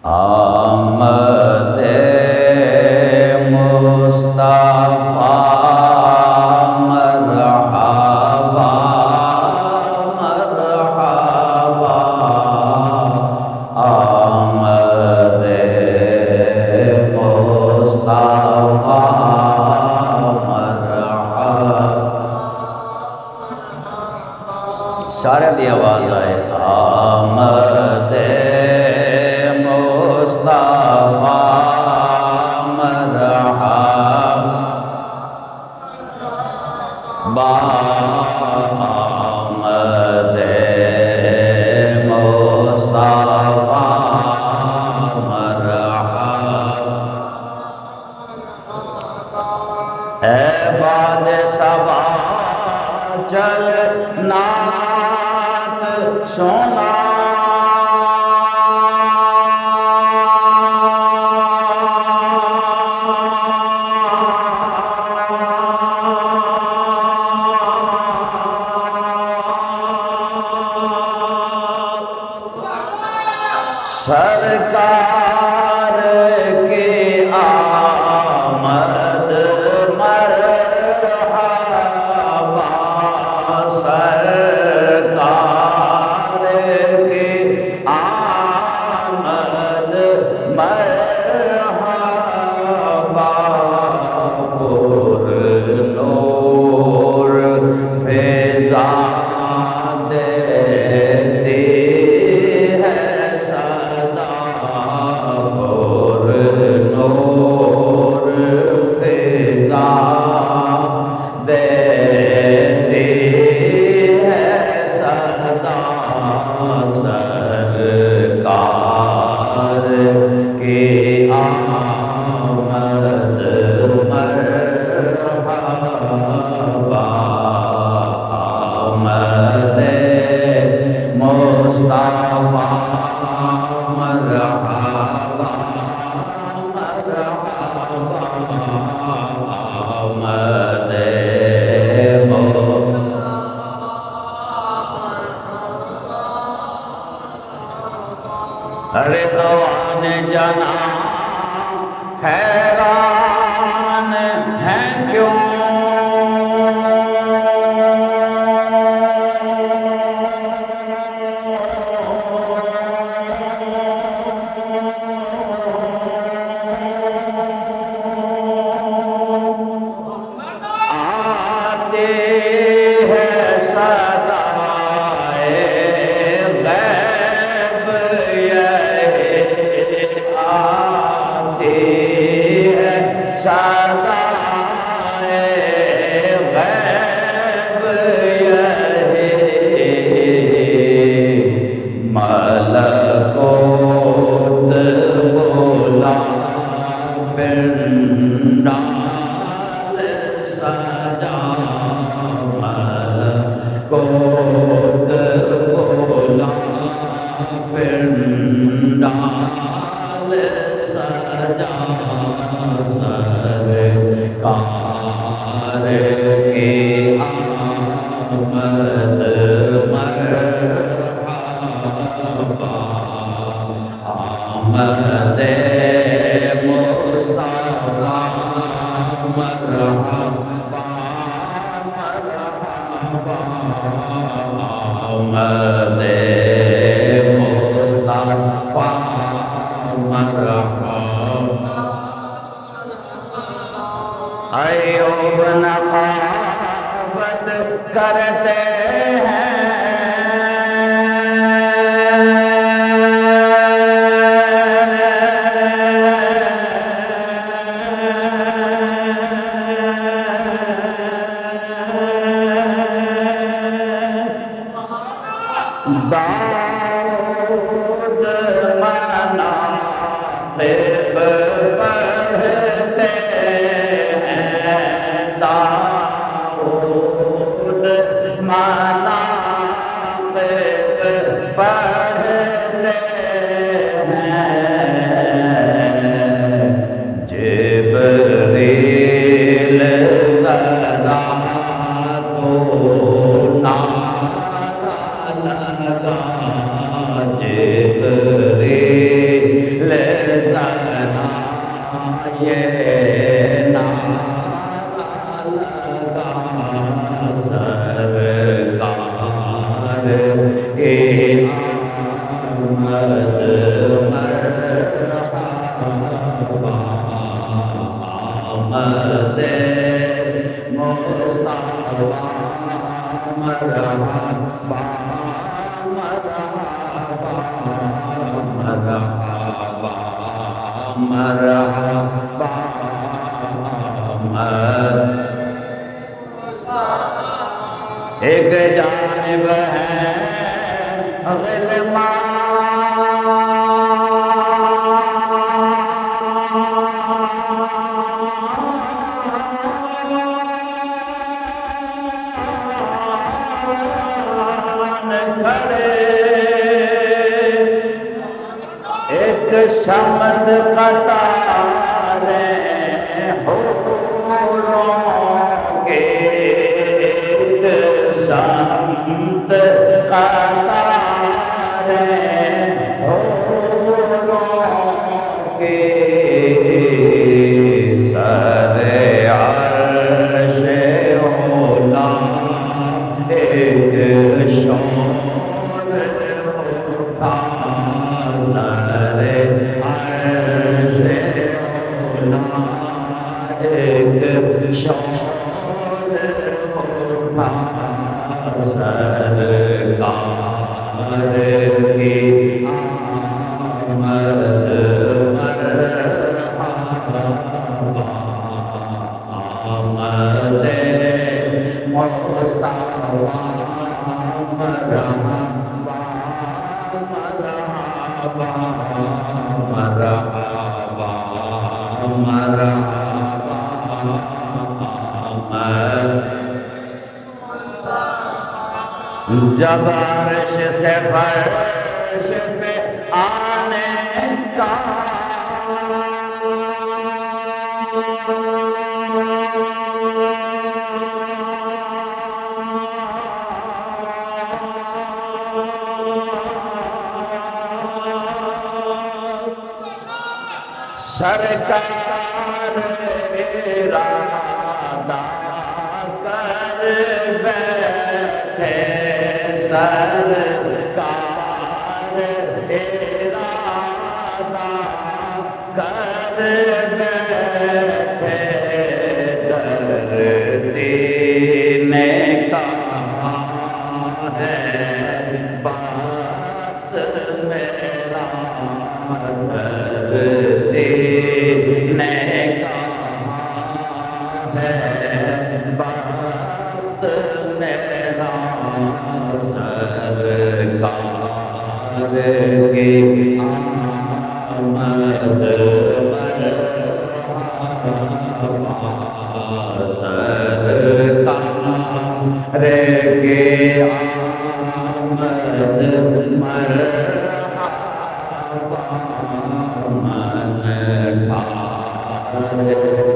آمد مصطفیٰ مرحبا مرحبا، آمد مصطفیٰ مرحبا، سارے دی آواز آئے آمد مصطفیٰ مرحبا آمد مصطفیٰ مرحبا، اے باد صبا چل نعت سنا، سرکار کی آمد مرحبا، سرکار کی آمد مرحبا، پر نور فضا دیتی ہے صدا، پر نور فضا دیتی ہے صدا، سرکار کی آمد مرحبا، آمد مصطفیٰ مرحبا مرحبا، آمد رضوان جناں حیران ہیں کیوں، آتے ہیں صدائے غیب یہی، آتے ہیں صدائے غیب یہی، ملکوت بولا پنڈال سجا، ملکوت بولا پنڈال سجا، سرکار کی آمد مرحبا، آمد مصطفیٰ مرحبا مرحبا، آمد مصطفیٰ مرحبا، ایوب نقابت کرتے ہیں داؤد مناقب پڑھتے ہیں، داؤد مناقب مرحبا ایک جانب ہے غلمان کھڑے ایک سمت قطاریں حوروں کے ایک سمت قطاریں حوروں کے سر عرش اولا ایک شور اٹھا سر عرش اولا ایک شور اٹھا سرکار کی آمد مرحبا آمد مصطفیٰ مرحبا مرحبا مرحبا مرحبا جب عرش سے فرش پہ آنے کا سرکار ارادہ کر بیٹھے سرکار ارادہ کر بیٹھے دھرتی نے کہا ہے بات میرا دھرتی نے کہا ہے بات میرا سرکار کی آمد مرحبا سرکار کی آمد مرحبا من ٹھار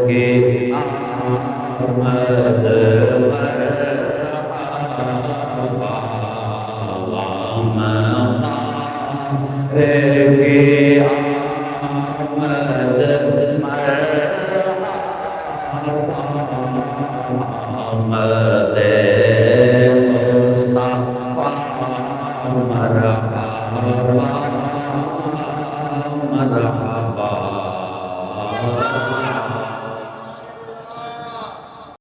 کی آمد مرحبا کی آمد مرحبا آمد مصطفیٰ مرحبا مرحبا